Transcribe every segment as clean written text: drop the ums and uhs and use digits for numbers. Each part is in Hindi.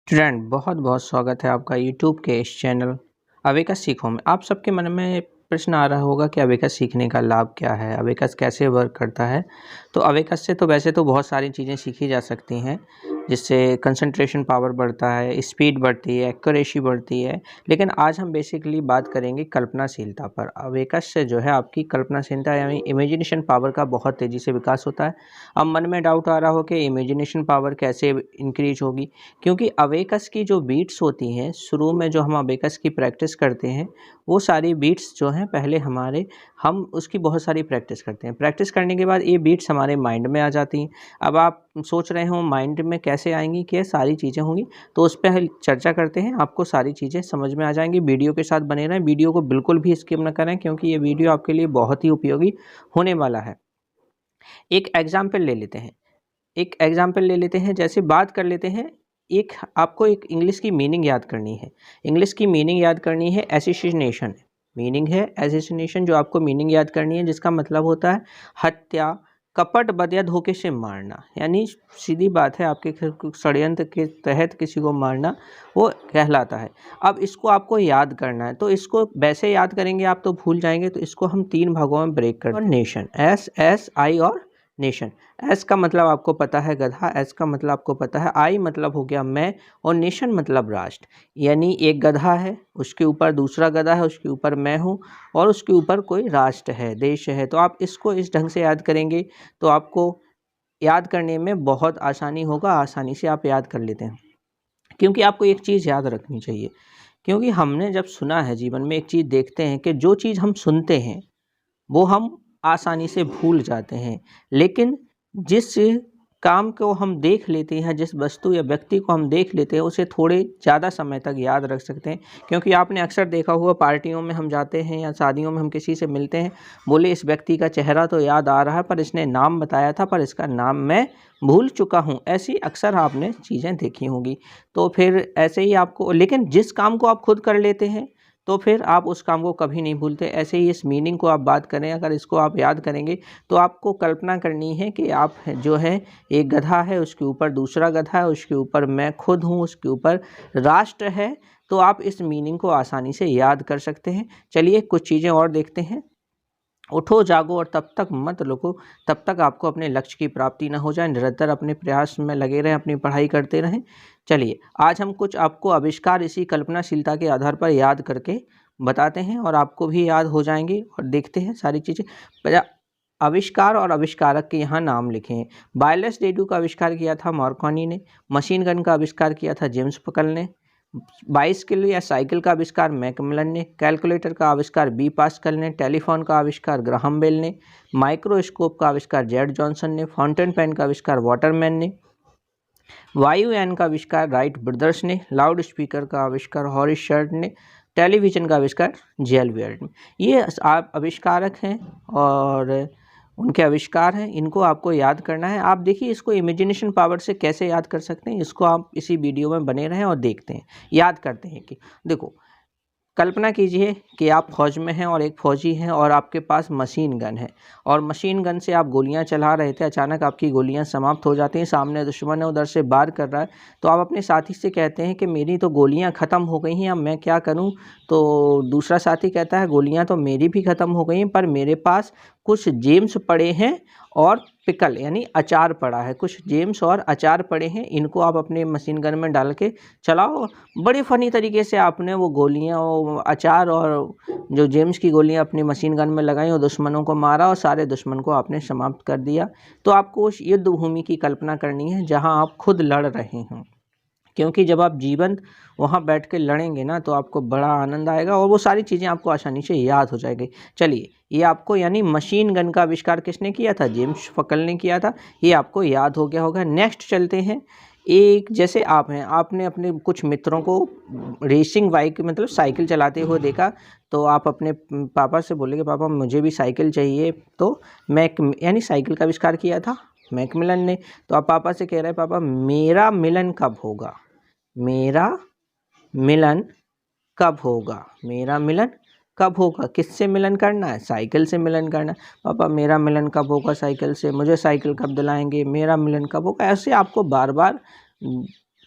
स्टूडेंट बहुत बहुत स्वागत है आपका यूट्यूब के इस चैनल अवेकस सीखो में। आप सबके मन में प्रश्न आ रहा होगा कि अवेकस सीखने का लाभ क्या है, अवेकस कैसे वर्क करता है। तो अवेकस से तो वैसे तो बहुत सारी चीज़ें सीखी जा सकती हैं, जिससे कंसंट्रेशन पावर बढ़ता है, स्पीड बढ़ती है, एक्यूरेसी बढ़ती है। लेकिन आज हम बेसिकली बात करेंगे कल्पनाशीलता पर। अवेकस से जो है आपकी कल्पनाशीलता यानी इमेजिनेशन पावर का बहुत तेज़ी से विकास होता है। अब मन में डाउट आ रहा हो कि इमेजिनेशन पावर कैसे इंक्रीज होगी, क्योंकि अवेकस की जो बीट्स होती हैं, शुरू में जो हम अवेकस की प्रैक्टिस करते हैं, वो सारी बीट्स जो हैं पहले हम उसकी बहुत सारी प्रैक्टिस करते हैं। प्रैक्टिस करने के बाद ये बीट्स हमारे माइंड में आ जाती हैं। अब आप सोच रहे हो माइंड में कैसे आएंगी, क्या सारी चीज़ें होंगी, तो उस पर चर्चा करते हैं। आपको सारी चीज़ें समझ में आ जाएंगी। वीडियो के साथ बने रहें, वीडियो को बिल्कुल भी स्किप न करें, क्योंकि ये वीडियो आपके लिए बहुत ही उपयोगी होने वाला है। एक एग्जाम्पल ले लेते हैं जैसे बात कर लेते हैं। आपको एक इंग्लिश की मीनिंग याद करनी है। इंग्लिश की मीनिंग याद करनी है एसिसिनेशन। मीनिंग है एसिसिनेशन, जो आपको मीनिंग याद करनी है, जिसका मतलब होता है हत्या, कपट, बद या धोखे से मारना। यानी सीधी बात है, आपके षड्यंत्र के तहत किसी को मारना वो कहलाता है। अब इसको आपको याद करना है, तो इसको वैसे याद करेंगे आप तो भूल जाएंगे। तो इसको हम 3 भागों में ब्रेक करते हैं। नेशन, SSI और नेशन। एस का मतलब आपको पता है गधा, एस का मतलब आपको पता है, आई मतलब हो गया मैं, और नेशन मतलब राष्ट्र। यानी एक गधा है, उसके ऊपर दूसरा गधा है, उसके ऊपर मैं हूँ, और उसके ऊपर कोई राष्ट्र है, देश है। तो आप इसको इस ढंग से याद करेंगे तो आपको याद करने में बहुत आसानी होगा, आसानी से आप याद कर लेते हैं। क्योंकि आपको एक चीज़ याद रखनी चाहिए, क्योंकि हमने जब सुना है, जीवन में एक चीज़ देखते हैं कि जो चीज़ हम सुनते हैं वो हम आसानी से भूल जाते हैं, लेकिन जिस काम को हम देख लेते हैं, जिस वस्तु या व्यक्ति को हम देख लेते हैं, उसे थोड़े ज़्यादा समय तक याद रख सकते हैं। क्योंकि आपने अक्सर देखा हुआ, पार्टियों में हम जाते हैं या शादियों में हम किसी से मिलते हैं, बोले इस व्यक्ति का चेहरा तो याद आ रहा है, पर इसने नाम बताया था, पर इसका नाम मैं भूल चुका हूँ। ऐसी अक्सर आपने चीज़ें देखी होंगी। तो फिर ऐसे ही आपको, लेकिन जिस काम को आप खुद कर लेते हैं तो फिर आप उस काम को कभी नहीं भूलते। ऐसे ही इस मीनिंग को आप बात करें, अगर इसको आप याद करेंगे तो आपको कल्पना करनी है कि आप जो है एक गधा है, उसके ऊपर दूसरा गधा है, उसके ऊपर मैं खुद हूँ, उसके ऊपर राष्ट्र है। तो आप इस मीनिंग को आसानी से याद कर सकते हैं। चलिए कुछ चीज़ें और देखते हैं। उठो जागो और तब तक मत रुको, तब तक आपको अपने लक्ष्य की प्राप्ति न हो जाए। निरंतर अपने प्रयास में लगे रहें, अपनी पढ़ाई करते रहें। चलिए आज हम कुछ आपको आविष्कार इसी कल्पनाशीलता के आधार पर याद करके बताते हैं, और आपको भी याद हो जाएंगे। और देखते हैं सारी चीज़ें। आविष्कार और आविष्कारक के यहाँ नाम लिखे हैं। वायरलेस रेडियो का आविष्कार किया था मार्कोनी ने। मशीन गन का आविष्कार किया था जेम्स पकल ने। बाइसिकल या साइकिल का आविष्कार मैकमिलन ने। कैलकुलेटर का आविष्कार बी पास्कल ने। टेलीफोन का आविष्कार ग्राहम बेल ने। माइक्रोस्कोप का आविष्कार जेड जॉनसन ने। फाउंटेन पेन का आविष्कार वाटरमैन ने। वायुयान का आविष्कार राइट ब्रदर्स ने। लाउड स्पीकर का आविष्कार हॉरिस शर्ट ने। टेलीविज़न का आविष्कार जेल वेयर ने। ये आप आविष्कारक हैं और उनके आविष्कार हैं, इनको आपको याद करना है। आप देखिए इसको इमेजिनेशन पावर से कैसे याद कर सकते हैं, इसको आप इसी वीडियो में बने रहें और देखते हैं, याद करते हैं। कि देखो, कल्पना कीजिए कि आप फौज में हैं और एक फौजी हैं और आपके पास मशीन गन है, और मशीन गन से आप गोलियां चला रहे थे। अचानक आपकी गोलियां समाप्त हो जाती हैं, सामने दुश्मन है, उधर से वार कर रहा है। तो आप अपने साथी से कहते हैं कि मेरी तो गोलियां ख़त्म हो गई हैं, अब मैं क्या करूं। तो दूसरा साथी कहता है गोलियां तो मेरी भी ख़त्म हो गई हैं, पर मेरे पास कुछ जेम्स पड़े हैं और पिकल यानी अचार पड़ा है। कुछ जेम्स और अचार पड़े हैं, इनको आप अपने मशीन गन में डाल के चलाओ। बड़े फ़नी तरीके से आपने वो गोलियां, वो अचार और जो जेम्स की गोलियां अपनी मशीन गन में लगाई और दुश्मनों को मारा, और सारे दुश्मन को आपने समाप्त कर दिया। तो आपको उस युद्ध भूमि की कल्पना करनी है जहां आप खुद लड़ रहे हैं, क्योंकि जब आप जीवंत वहाँ बैठ के लड़ेंगे ना, तो आपको बड़ा आनंद आएगा और वो सारी चीज़ें आपको आसानी से याद हो जाएगी। चलिए, ये आपको यानी मशीन गन का आविष्कार किसने किया था? जेम्स पकल ने किया था। ये आपको याद हो गया होगा। नेक्स्ट चलते हैं। एक जैसे आप हैं, आपने अपने कुछ मित्रों को रेसिंग बाइक मतलब साइकिल चलाते हुए देखा, तो आप अपने पापा से बोलेंगे पापा मुझे भी साइकिल चाहिए। तो मैक यानी साइकिल का आविष्कार किया था मैकमिलन ने। तो आप पापा से कह रहे हैं पापा मेरा मिलन कब होगा, मेरा मिलन कब होगा, मेरा मिलन कब होगा। किससे मिलन करना है? साइकिल से मिलन करना है। पापा मेरा मिलन कब होगा साइकिल से, मुझे साइकिल कब दिलाएंगे, मेरा मिलन कब होगा। ऐसे आपको बार बार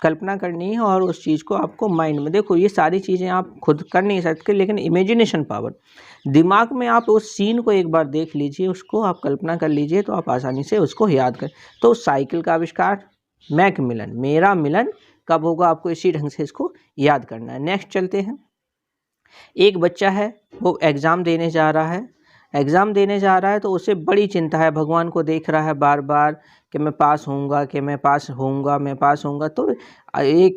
कल्पना करनी है और उस चीज़ को आपको माइंड में, देखो ये सारी चीज़ें आप खुद कर नहीं सकते, लेकिन इमेजिनेशन पावर, दिमाग में आप उस सीन को एक बार देख लीजिए, उसको आप कल्पना कर लीजिए, तो आप आसानी से उसको याद कर। तो साइकिल का आविष्कार, मैकमिलन, मेरा मिलन कब होगा, आपको इसी ढंग से इसको याद करना है। नेक्स्ट चलते हैं। एक बच्चा है, वो एग्ज़ाम देने जा रहा है, एग्ज़ाम देने जा रहा है तो उसे बड़ी चिंता है, भगवान को देख रहा है बार बार कि मैं पास होऊंगा, कि मैं पास होऊंगा, मैं पास होऊंगा। तो एक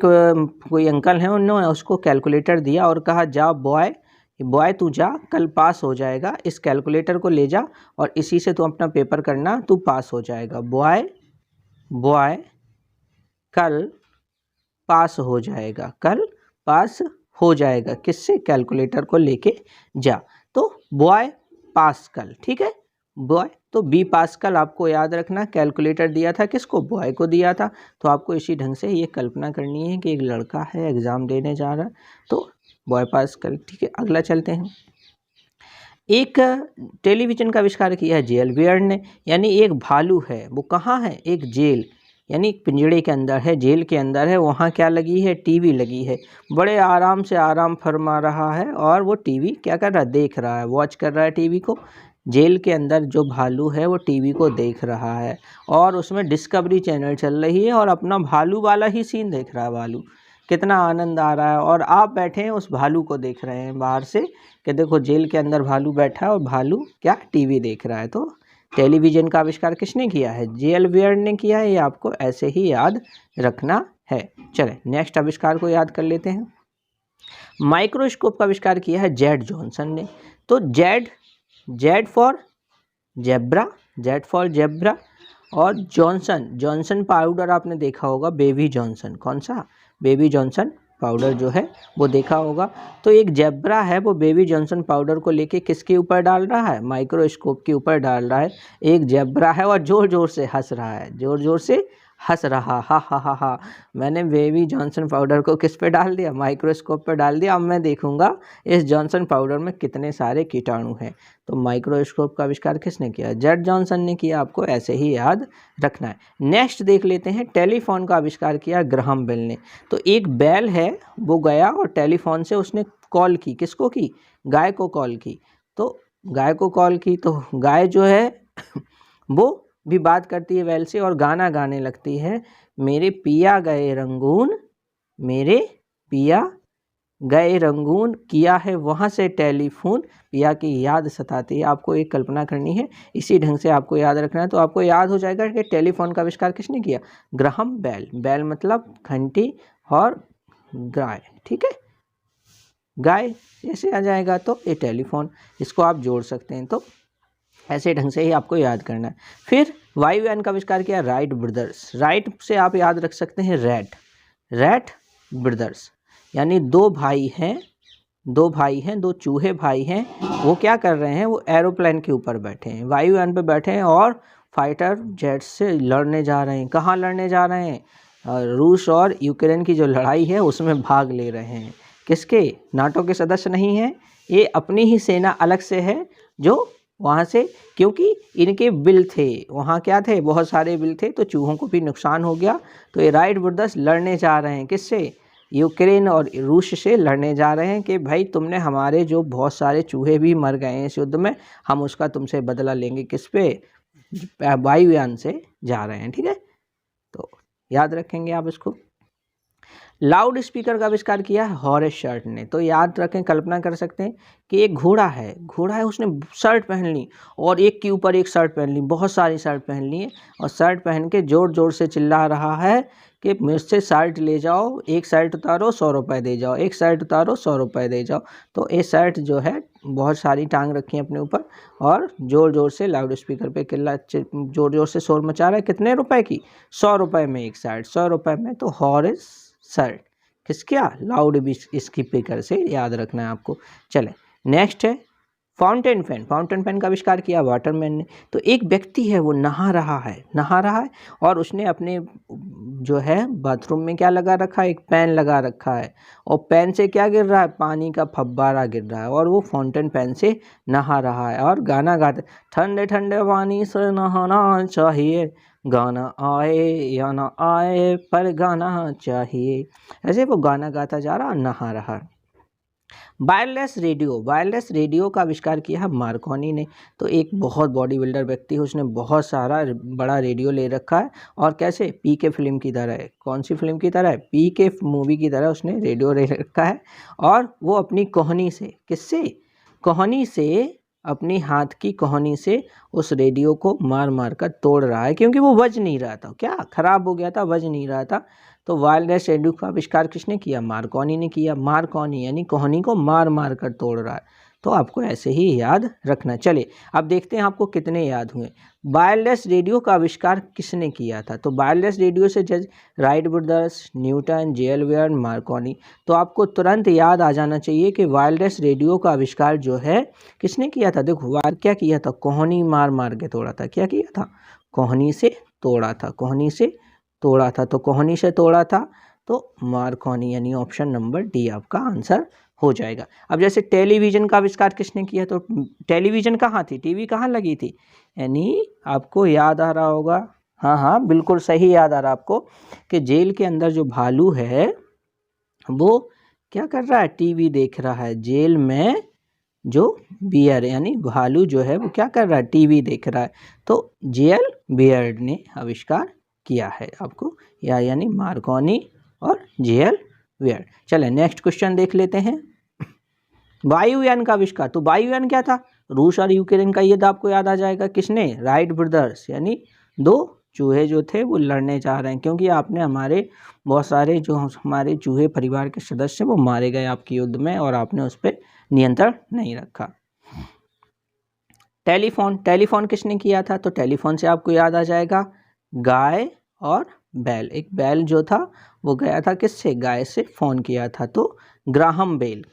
कोई अंकल हैं, उन्होंने उसको कैलकुलेटर दिया और कहा, जा बॉय, बॉय तू जा, कल पास हो जाएगा, इस कैलकुलेटर को ले जा और इसी से तू अपना पेपर करना, तू पास हो जाएगा। बॉय, बॉय कल पास हो जाएगा, कल पास हो जाएगा, किससे, कैलकुलेटर को लेके जा। तो बॉय पास्कल, ठीक है, बॉय, तो बी पास्कल आपको याद रखना, कैलकुलेटर दिया था किसको, बॉय को दिया था। तो आपको इसी ढंग से ये कल्पना करनी है कि एक लड़का है, एग्ज़ाम देने जा रहा है, तो बॉय पास्कल, ठीक है। अगला चलते हैं। एक टेलीविज़न का आविष्कार किया है जेल बियर्ड ने, यानी एक भालू है, वो कहाँ है, एक जेल, यानी एक पिंजड़े के अंदर है, जेल के अंदर है, वहाँ क्या लगी है, टीवी लगी है, बड़े आराम से आराम फरमा रहा है और वो टीवी क्या कर रहा है, देख रहा है, वॉच कर रहा है टीवी को। जेल के अंदर जो भालू है वो टीवी को देख रहा है और उसमें डिस्कवरी चैनल चल रही है और अपना भालू वाला ही सीन देख रहा है। भालू, कितना आनंद आ रहा है, और आप बैठे हैं उस भालू को देख रहे हैं बाहर से कि देखो जेल के अंदर भालू बैठा है और भालू क्या, टीवी देख रहा है। तो टेलीविज़न का आविष्कार किसने किया है, जेल बियर्ड ने किया है, ये आपको ऐसे ही याद रखना है। चलें नेक्स्ट आविष्कार को याद कर लेते हैं। माइक्रोस्कोप का आविष्कार किया है जेड जॉनसन ने। तो Z, Z for zebra, Z for zebra, और जॉनसन, जॉनसन पाउडर आपने देखा होगा, बेबी जॉनसन, कौन सा, बेबी जॉनसन पाउडर जो है वो देखा होगा। तो एक जेब्रा है, वो बेबी जॉनसन पाउडर को लेके किसके ऊपर डाल रहा है, माइक्रोस्कोप के ऊपर डाल रहा है। एक जेब्रा है और ज़ोर ज़ोर से हंस रहा है, ज़ोर ज़ोर से हंस रहा, हा हा हा हा, मैंने बेबी जॉनसन पाउडर को किस पे डाल दिया, माइक्रोस्कोप पे डाल दिया। अब मैं देखूंगा इस जॉनसन पाउडर में कितने सारे कीटाणु हैं। तो माइक्रोस्कोप का आविष्कार किसने किया, जेड जॉनसन ने किया, आपको ऐसे ही याद रखना है। नेक्स्ट देख लेते हैं, टेलीफोन का आविष्कार किया ग्राहम बेल ने। तो एक बैल है, वो गया और टेलीफोन से उसने कॉल की, किसको की, गाय को कॉल की। तो गाय को कॉल की तो गाय जो है वो भी बात करती है बैल से और गाना गाने लगती है, मेरे पिया गए रंगून, मेरे पिया गए रंगून, किया है वहाँ से टेलीफोन, पिया की याद सताती है। आपको एक कल्पना करनी है, इसी ढंग से आपको याद रखना है। तो आपको याद हो जाएगा कि टेलीफोन का आविष्कार किसने किया, ग्राहम बेल, बेल मतलब घंटी और गाय, ठीक है, गाय जैसे आ जाएगा तो ये टेलीफोन, इसको आप जोड़ सकते हैं। तो ऐसे ढंग से ही आपको याद करना है। फिर वायुयान का आविष्कार किया राइट ब्रदर्स, राइट से आप याद रख सकते हैं रैट, रैट ब्रदर्स, यानी दो भाई हैं, दो भाई हैं, दो चूहे भाई हैं, वो क्या कर रहे हैं, वो एरोप्लेन के ऊपर बैठे हैं, वायुयान पे बैठे हैं और फाइटर जेट से लड़ने जा रहे हैं। कहाँ लड़ने जा रहे हैं, रूस और यूक्रेन की जो लड़ाई है उसमें भाग ले रहे हैं। किसके, नाटो के सदस्य नहीं हैं, ये अपनी ही सेना अलग से है जो वहाँ से, क्योंकि इनके बिल थे, वहाँ क्या थे, बहुत सारे बिल थे, तो चूहों को भी नुकसान हो गया। तो ये राइट ब्रदर्स लड़ने जा रहे हैं, किससे, यूक्रेन और रूस से लड़ने जा रहे हैं कि भाई तुमने हमारे जो बहुत सारे चूहे भी मर गए हैं इस युद्ध में, हम उसका तुमसे बदला लेंगे। किस पे, वायुयान से जा रहे हैं, ठीक है, तो याद रखेंगे आप इसको। लाउड स्पीकर का आविष्कार किया है हॉरेस शर्ट ने। तो याद रखें, कल्पना कर सकते हैं कि एक घोड़ा है, घोड़ा है, उसने शर्ट पहन ली और एक के ऊपर एक शर्ट पहन ली, बहुत सारी शर्ट पहन ली है और शर्ट पहन के ज़ोर ज़ोर से चिल्ला रहा है कि मुझसे शर्ट ले जाओ, एक शर्ट उतारो 100 रुपये दे जाओ, एक शर्ट उतारो 100 रुपये दे जाओ। तो ये शर्ट जो है बहुत सारी टांग रखी है अपने ऊपर और ज़ोर ज़ोर से लाउड स्पीकर पे किल्ला, ज़ोर ज़ोर से शोर मचा रहा है। कितने रुपए की, 100 रुपये में एक शर्ट, 100 रुपये में। तो हॉरेस शर्ट किसका, लाउड स्पीकर से याद रखना है आपको। चलें नेक्स्ट है फाउंटेन पेन, फाउंटेन पेन का आविष्कार किया वाटरमैन ने। तो एक व्यक्ति है, वो नहा रहा है और उसने अपने जो है बाथरूम में क्या लगा रखा है, एक पेन लगा रखा है और पेन से क्या गिर रहा है, पानी का फव्वारा गिर रहा है और वो फाउंटेन पेन से नहा रहा है और गाना गाते, ठंडे ठंडे पानी से नहाना चाहिए, गाना आए या ना आए पर गाना चाहिए। ऐसे वो गाना गाता जा रहा, नहा रहा। वायरलेस रेडियो का आविष्कार किया है मार्कोनी ने। तो एक बहुत बॉडी बिल्डर व्यक्ति है, उसने बहुत सारा बड़ा रेडियो ले रखा है और कैसे पीके फिल्म की तरह है। कौन सी फिल्म की तरह है? पीके मूवी की तरह उसने रेडियो ले रखा है और वो अपनी कोहनी से, किससे? कोहनी से, अपनी हाथ की कोहनी से उस रेडियो को मार मार कर तोड़ रहा है, क्योंकि वो बज नहीं रहा था। क्या खराब हो गया था, बज नहीं रहा था। तो वायरलेस रेडियो का आविष्कार किसने किया? मार्कोनी ने किया। मार्कोनी यानी कोहनी को मार मार कर तोड़ रहा है। तो आपको ऐसे ही याद रखना। चलिए अब देखते हैं आपको कितने याद हुए। वायरलेस रेडियो का आविष्कार किसने किया था? तो वायरलेस रेडियो से जज राइट ब्रदर्स, न्यूटन, जेएल वेयर, मार्कोनी। तो आपको तुरंत याद आ जाना चाहिए कि वायरलेस रेडियो का आविष्कार जो है किसने किया था। देखो क्या किया था? कोहनी मार मार के तोड़ा था। क्या किया था? कोहनी से तोड़ा था। कोहनी से तोड़ा था। तो कोहनी से तोड़ा था तो मार्कोनी, यानी ऑप्शन नंबर डी आपका आंसर हो जाएगा। अब जैसे टेलीविज़न का आविष्कार किसने किया? तो टेलीविज़न कहाँ थी, टीवी कहाँ लगी थी? यानी आपको याद आ रहा होगा, हाँ हाँ बिल्कुल सही याद आ रहा आपको, कि जेल के अंदर जो भालू है वो क्या कर रहा है? टीवी देख रहा है। जेल में जो बियर यानी भालू जो है वो क्या कर रहा है? टीवी देख रहा है। तो जेएल बियर्ड ने आविष्कार किया है आपको, या यानी मार्कोनी और जेएल बियर्ड। चले नेक्स्ट क्वेश्चन देख लेते हैं। वायुयान का आविष्कार। तो वायुयान क्या था? रूस और यूक्रेन का, ये तो आपको याद आ जाएगा। किसने? राइट ब्रदर्स, यानी दो चूहे जो थे वो लड़ने जा रहे हैं, क्योंकि आपने हमारे बहुत सारे जो हमारे चूहे परिवार के सदस्य वो मारे गए आपके युद्ध में और आपने उस पर नियंत्रण नहीं रखा। टेलीफोन किसने किया था? तो टेलीफोन से आपको याद आ जाएगा गाय और बैल। एक बैल जो था वो गया था किससे? गाय से फ़ोन किया था। तो ग्राहम बेल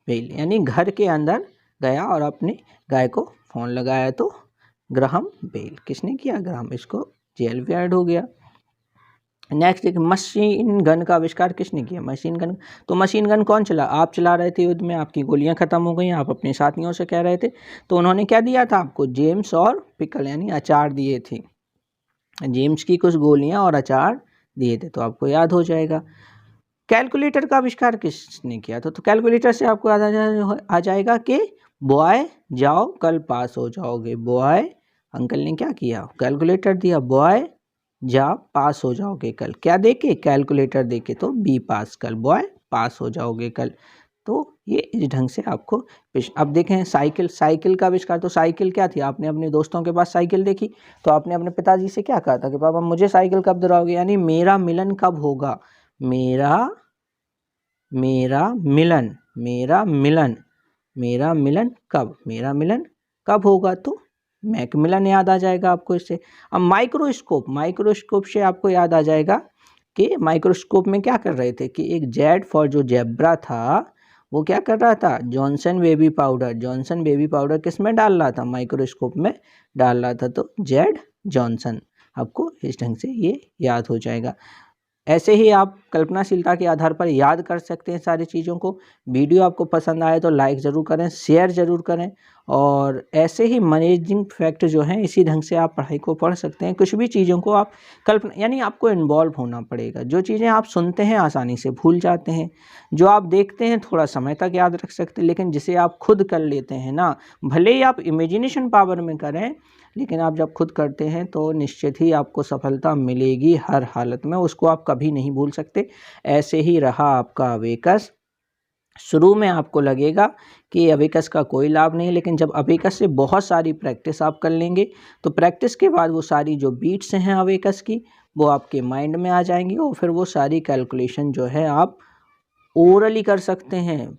यानी घर के अंदर गया और अपनी गाय को फ़ोन लगाया। तो ग्राहम बेल किसने किया? ग्राहम, इसको जेल पे ऐड हो गया। नेक्स्ट एक मशीन गन का आविष्कार किसने किया? Machine gun. तो मशीन गन कौन चला? आप चला रहे थे युद्ध में, आपकी गोलियां खत्म हो गई, आप अपने साथियों से कह रहे थे, तो उन्होंने क्या दिया था आपको? जेम्स और पिकल यानी अचार दिए थे। जेम्स की कुछ गोलियां और अचार दिए थे, तो आपको याद हो जाएगा। कैलकुलेटर का आविष्कार किसने किया था? तो कैलकुलेटर से आपको याद आ जाएगा कि बॉय जाओ कल पास हो जाओगे। बॉय, अंकल ने क्या किया? कैलकुलेटर दिया। बॉय जा पास हो जाओगे कल। क्या देके? कैलकुलेटर देके। तो बी पास कल, बॉय पास हो जाओगे कल। तो ये इस ढंग से आपको। अब देखें साइकिल का आविष्कार। तो साइकिल क्या थी? आपने अपने दोस्तों के पास साइकिल देखी तो आपने अपने पिताजी से क्या कहा था कि पापा मुझे साइकिल कब दिलाओगे, यानी मेरा मिलन कब होगा? मेरा मिलन कब? मेरा मिलन कब होगा? तो मैकमिलन याद आ जाएगा आपको इससे। अब माइक्रोस्कोप से आपको याद आ जाएगा कि माइक्रोस्कोप में क्या कर रहे थे कि एक जेड फॉर जो जेब्रा था वो क्या कर रहा था? जॉनसन बेबी पाउडर किस में डाल रहा था? माइक्रोस्कोप में डाल रहा था। तो जेड जॉनसन, आपको इस ढंग से ये याद हो जाएगा। ऐसे ही आप कल्पनाशीलता के आधार पर याद कर सकते हैं सारी चीज़ों को। वीडियो आपको पसंद आए तो लाइक ज़रूर करें, शेयर ज़रूर करें, और ऐसे ही मैनेजिंग फैक्ट जो हैं इसी ढंग से आप पढ़ाई को पढ़ सकते हैं। कुछ भी चीज़ों को आप यानी आपको इन्वॉल्व होना पड़ेगा। जो चीज़ें आप सुनते हैं आसानी से भूल जाते हैं, जो आप देखते हैं थोड़ा समय तक याद रख सकते हैं, लेकिन जिसे आप खुद कर लेते हैं ना, भले ही आप इमेजिनेशन पावर में करें, लेकिन आप जब खुद करते हैं तो निश्चित ही आपको सफलता मिलेगी हर हालत में, उसको आप कभी नहीं भूल सकते। ऐसे ही रहा आपका अबेकस। शुरू में आपको लगेगा कि अबेकस का कोई लाभ नहीं, लेकिन जब अबेकस से बहुत सारी प्रैक्टिस आप कर लेंगे तो प्रैक्टिस के बाद वो सारी जो बीट्स हैं अबेकस की वो आपके माइंड में आ जाएंगी, और फिर वो सारी कैलकुलेशन जो है आप ओरली कर सकते हैं।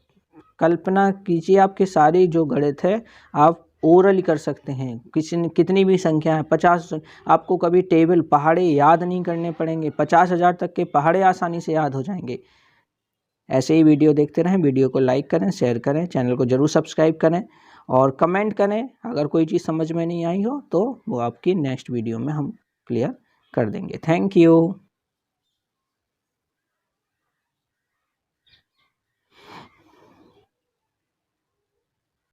कल्पना कीजिए आपके सारे जो गणित है आप ओरली कर सकते हैं। कितनी भी संख्या है, 50, आपको कभी टेबल पहाड़े याद नहीं करने पड़ेंगे, 50,000 तक के पहाड़े आसानी से याद हो जाएंगे। ऐसे ही वीडियो देखते रहें। वीडियो को लाइक करें, शेयर करें, चैनल को ज़रूर सब्सक्राइब करें और कमेंट करें। अगर कोई चीज़ समझ में नहीं आई हो तो वो आपकी नेक्स्ट वीडियो में हम क्लियर कर देंगे। Thank you.